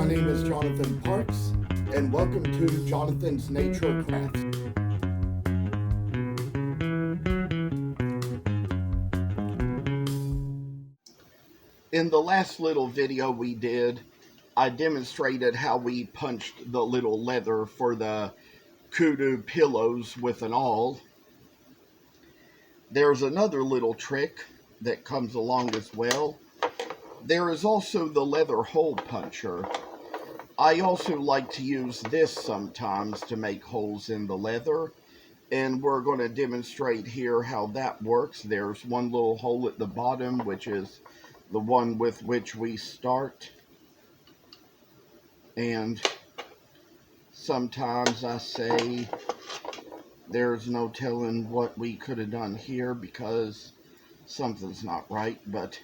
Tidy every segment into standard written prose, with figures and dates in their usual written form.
My name is Jonathan Parks, and welcome to Jonathan's Nature Crafts. In the last little video we did, I demonstrated how we punched the little leather for the Kudu pillows with an awl. There's another little trick that comes along as well. There is also the leather hole puncher. I also like to use this sometimes to make holes in the leather, and we're going to demonstrate here how that works. There's one little hole at the bottom, which is the one with which we start, and sometimes I say there's no telling what we could have done here because something's not right, but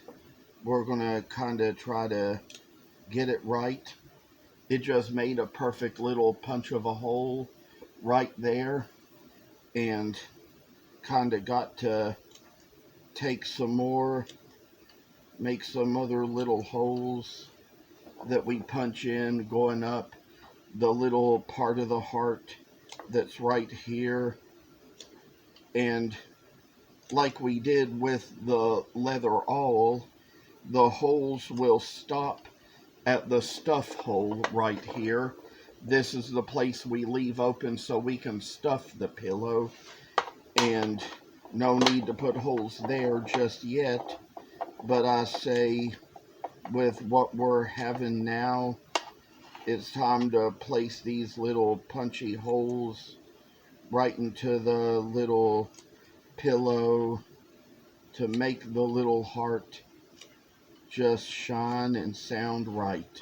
we're going to kind of try to get it right. It just made a perfect little punch of a hole right there, and kind of got to take some more, make some other little holes that we punch in going up the little part of the heart that's right here. And like we did with the leather awl, the holes will stop at the stuff hole right here. This is the place we leave open so we can stuff the pillow, and no need to put holes there just yet. But I say with what we're having now, it's time to place these little punchy holes right into the little pillow to make the little heart just shine and sound right.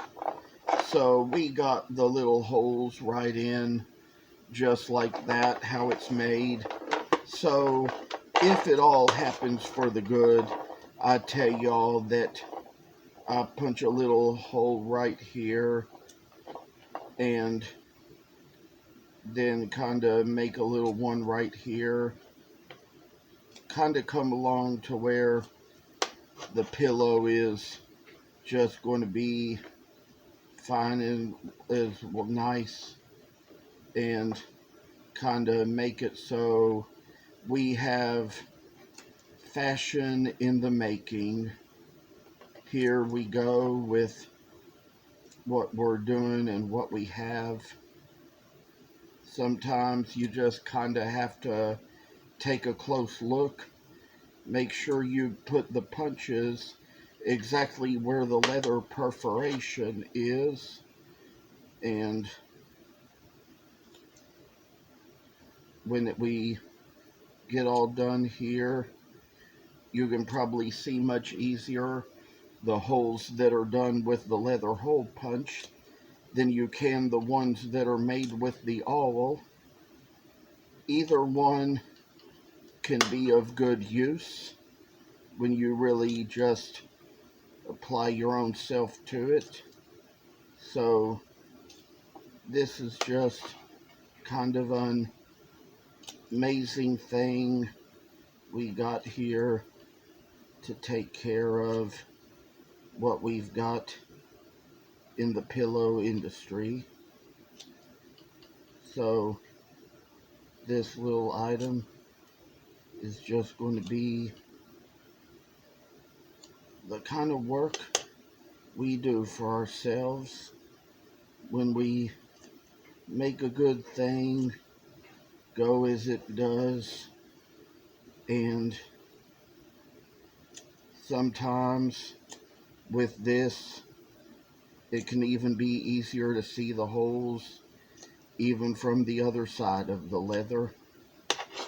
So we got the little holes right in just like that, how it's made. So if it all happens for the good, I tell y'all that I punch a little hole right here and then kind of make a little one right here, kind of come along to where the pillow is just going to be fine and is nice, and kind of make it so we have fashion in the making. Here we go with what we're doing and what we have. Sometimes you just kind of have to take a close look, make sure you put the punches exactly where the leather perforation is, and when we get all done here, you can probably see much easier the holes that are done with the leather hole punch than you can the ones that are made with the awl. Either one can be of good use when you really just apply your own self to it. So this is just kind of an amazing thing we got here to take care of what we've got in the pillow industry. So this little item is just going to be the kind of work we do for ourselves when we make a good thing go as it does. And sometimes with this, it can even be easier to see the holes even from the other side of the leather,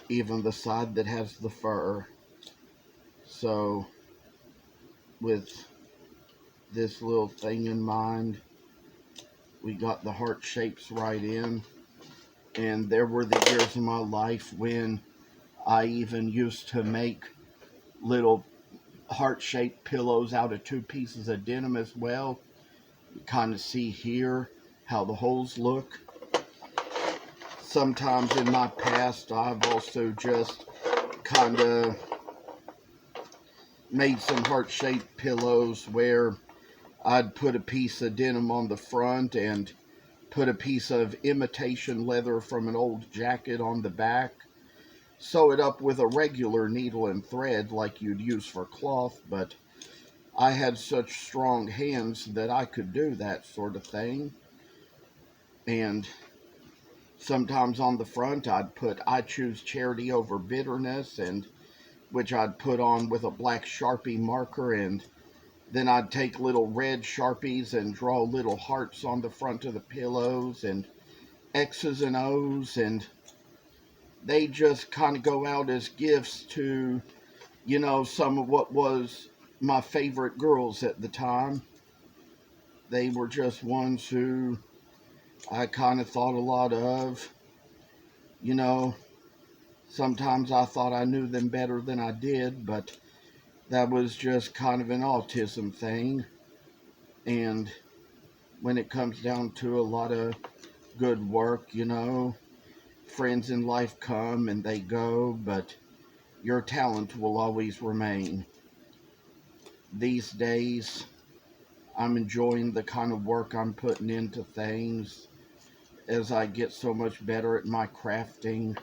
even the side that has the fur. So with this little thing in mind, we got the heart shapes right in. And there were the years of my life when I even used to make little heart-shaped pillows out of 2 pieces of denim as well. You kind of see here how the holes look. Sometimes in my past, I've also just kind of made some heart-shaped pillows where I'd put a piece of denim on the front and put a piece of imitation leather from an old jacket on the back, sew it up with a regular needle and thread like you'd use for cloth, but I had such strong hands that I could do that sort of thing. And sometimes on the front I'd put "I choose charity over bitterness," and which I'd put on with a black Sharpie marker, and then I'd take little red Sharpies and draw little hearts on the front of the pillows and X's and O's, and they just kind of go out as gifts to, some of what was my favorite girls at the time. They were just ones who I kind of thought a lot of. You know, sometimes I thought I knew them better than I did, but that was just kind of an autism thing. And when it comes down to a lot of good work, friends in life come and they go, but your talent will always remain. These days, I'm enjoying the kind of work I'm putting into things as I get so much better at my crafting.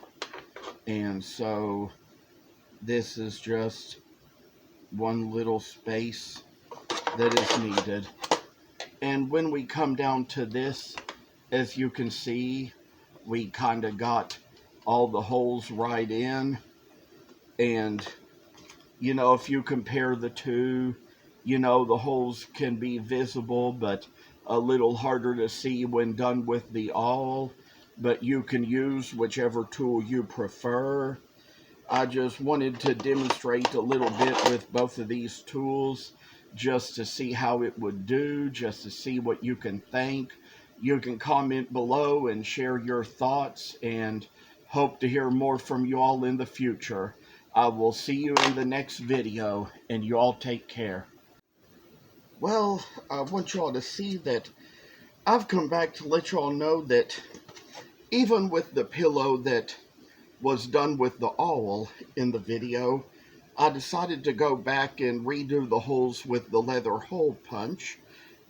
And so this is just one little space that is needed. And when we come down to this, as you can see, we kind of got all the holes right in. And, if you compare the two, the holes can be visible, but a little harder to see when done with the awl. But you can use whichever tool you prefer. I just wanted to demonstrate a little bit with both of these tools just to see how it would do, just to see what you can think. You can comment below and share your thoughts, and hope to hear more from you all in the future. I will see you in the next video, and you all take care. Well, I want you all to see that I've come back to let you all know that even with the pillow that was done with the awl in the video, I decided to go back and redo the holes with the leather hole punch,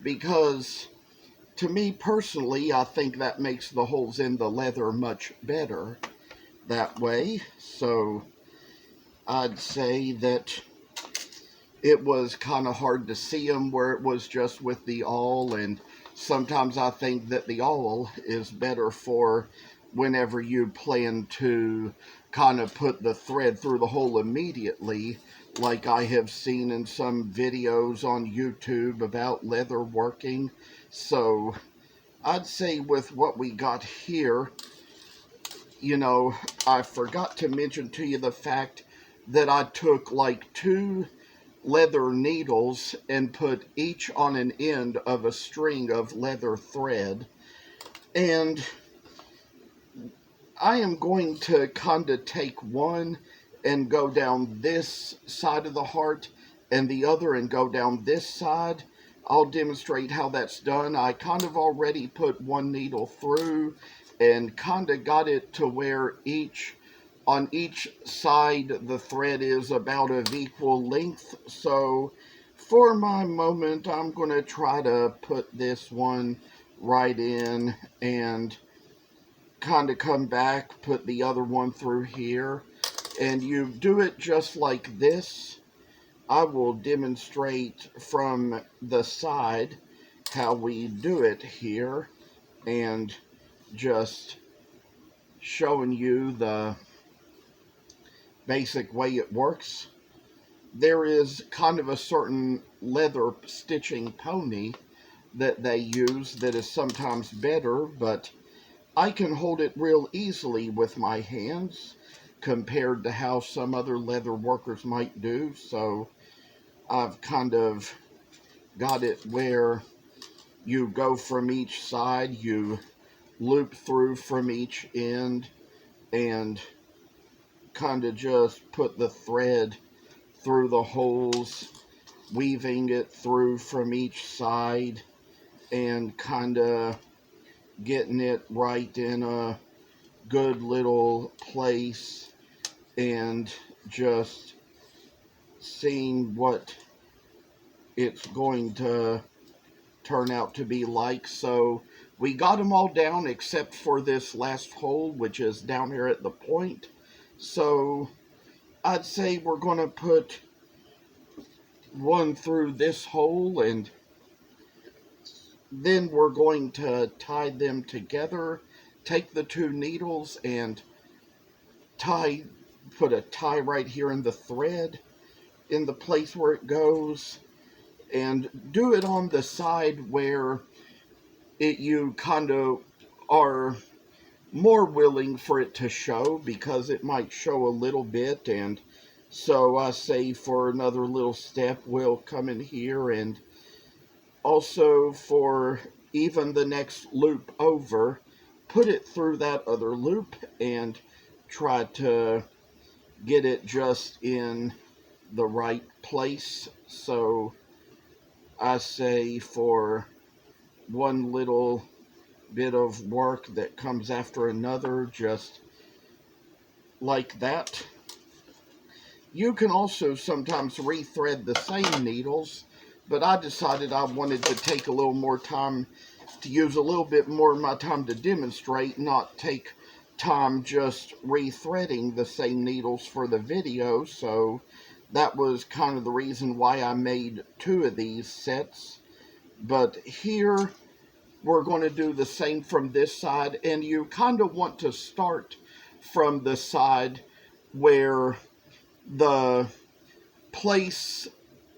because to me personally, I think that makes the holes in the leather much better that way. So I'd say that it was kind of hard to see them where it was just with the awl, and sometimes I think that the awl is better for whenever you plan to kind of put the thread through the hole immediately, like I have seen in some videos on YouTube about leather working. So I'd say with what we got here, I forgot to mention to you the fact that I took like 2 leather needles and put each on an end of a string of leather thread, and I am going to kind of take one and go down this side of the heart and the other and go down this side. I'll demonstrate how that's done. I kind of already put one needle through and kind of got it to where on each side the thread is about of equal length. So for my moment, I'm going to try to put this one right in and kind of come back, put the other one through here, and you do it just like this. I will demonstrate from the side how we do it here, and just showing you the basic way it works. There is kind of a certain leather stitching pony that they use that is sometimes better, but I can hold it real easily with my hands compared to how some other leather workers might do. So I've kind of got it where you go from each side, you loop through from each end, and kind of just put the thread through the holes, weaving it through from each side, and kind of getting it right in a good little place, and just seeing what it's going to turn out to be like. So we got them all down except for this last hole, which is down here at the point. So I'd say we're going to put one through this hole, and then we're going to tie them together, take the two needles and put a tie right here in the thread in the place where it goes, and do it on the side where you kind of are more willing for it to show, because it might show a little bit. And so I say for another little step, we'll come in here, and also for even the next loop over, put it through that other loop and try to get it just in the right place. So I say for one little bit of work that comes after another, just like that. You can also sometimes rethread the same needles, but I decided I wanted to take a little more time, to use a little bit more of my time to demonstrate, not take time just rethreading the same needles for the video. So that was kind of the reason why I made two of these sets. But here we're going to do the same from this side, and you kind of want to start from the side where the place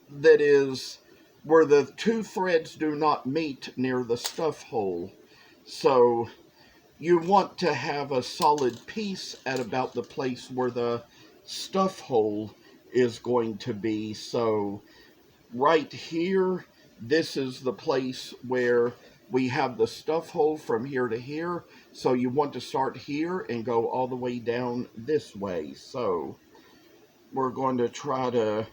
that is where the two threads do not meet near the stuff hole. So you want to have a solid piece at about the place where the stuff hole is going to be. So right here, this is the place where we have the stuff hole from here to here. So you want to start here and go all the way down this way. So we're going to try to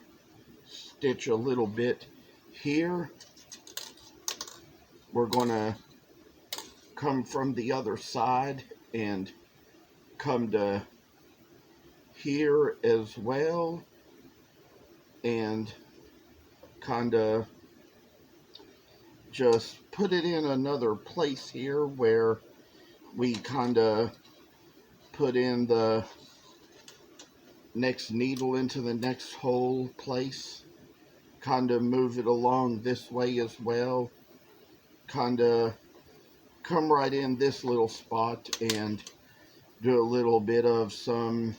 stitch a little bit here. We're going to come from the other side and come to here as well, and kind of just put it in another place here where we kind of put in the next needle into the next hole place. Kind of move it along this way as well. Kind of come right in this little spot and do a little bit of some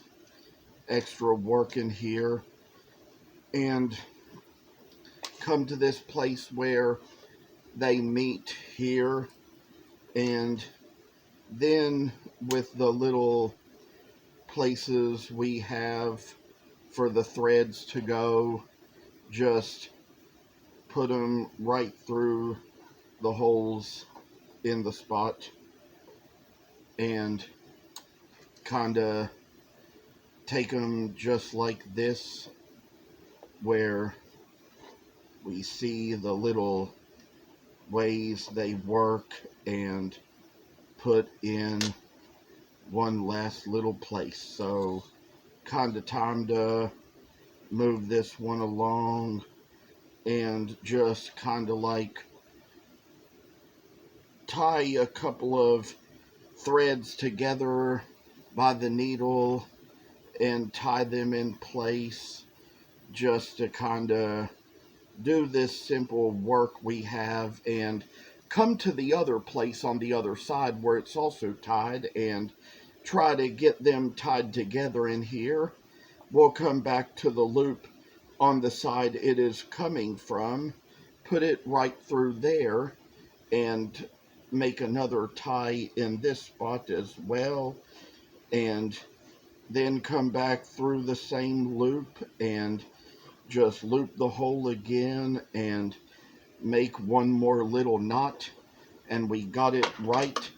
extra work in here, and come to this place where they meet here, and then with the little places we have for the threads to go, just put them right through the holes in the spot, and kind of take them just like this, where we see the little ways they work, and put in one last little place. So kind of time to move this one along, and just kind of like tie a couple of threads together by the needle and tie them in place, just to kind of do this simple work we have, and come to the other place on the other side where it's also tied, and try to get them tied together in here. We'll come back to the loop on the side it is coming from, put it right through there, and make another tie in this spot as well, and then come back through the same loop and just loop the hole again and make one more little knot, and we got it right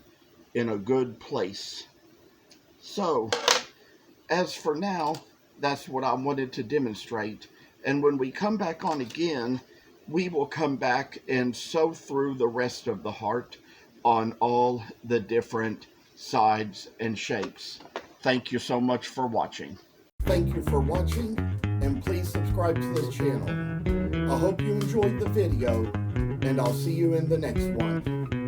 in a good place. So as for now, that's what I wanted to demonstrate, and when we come back on again, we will come back and sew through the rest of the heart on all the different sides and shapes. Thank you so much for watching. Thank you for watching, and please subscribe to this channel. I hope you enjoyed the video. and I'll see you in the next one.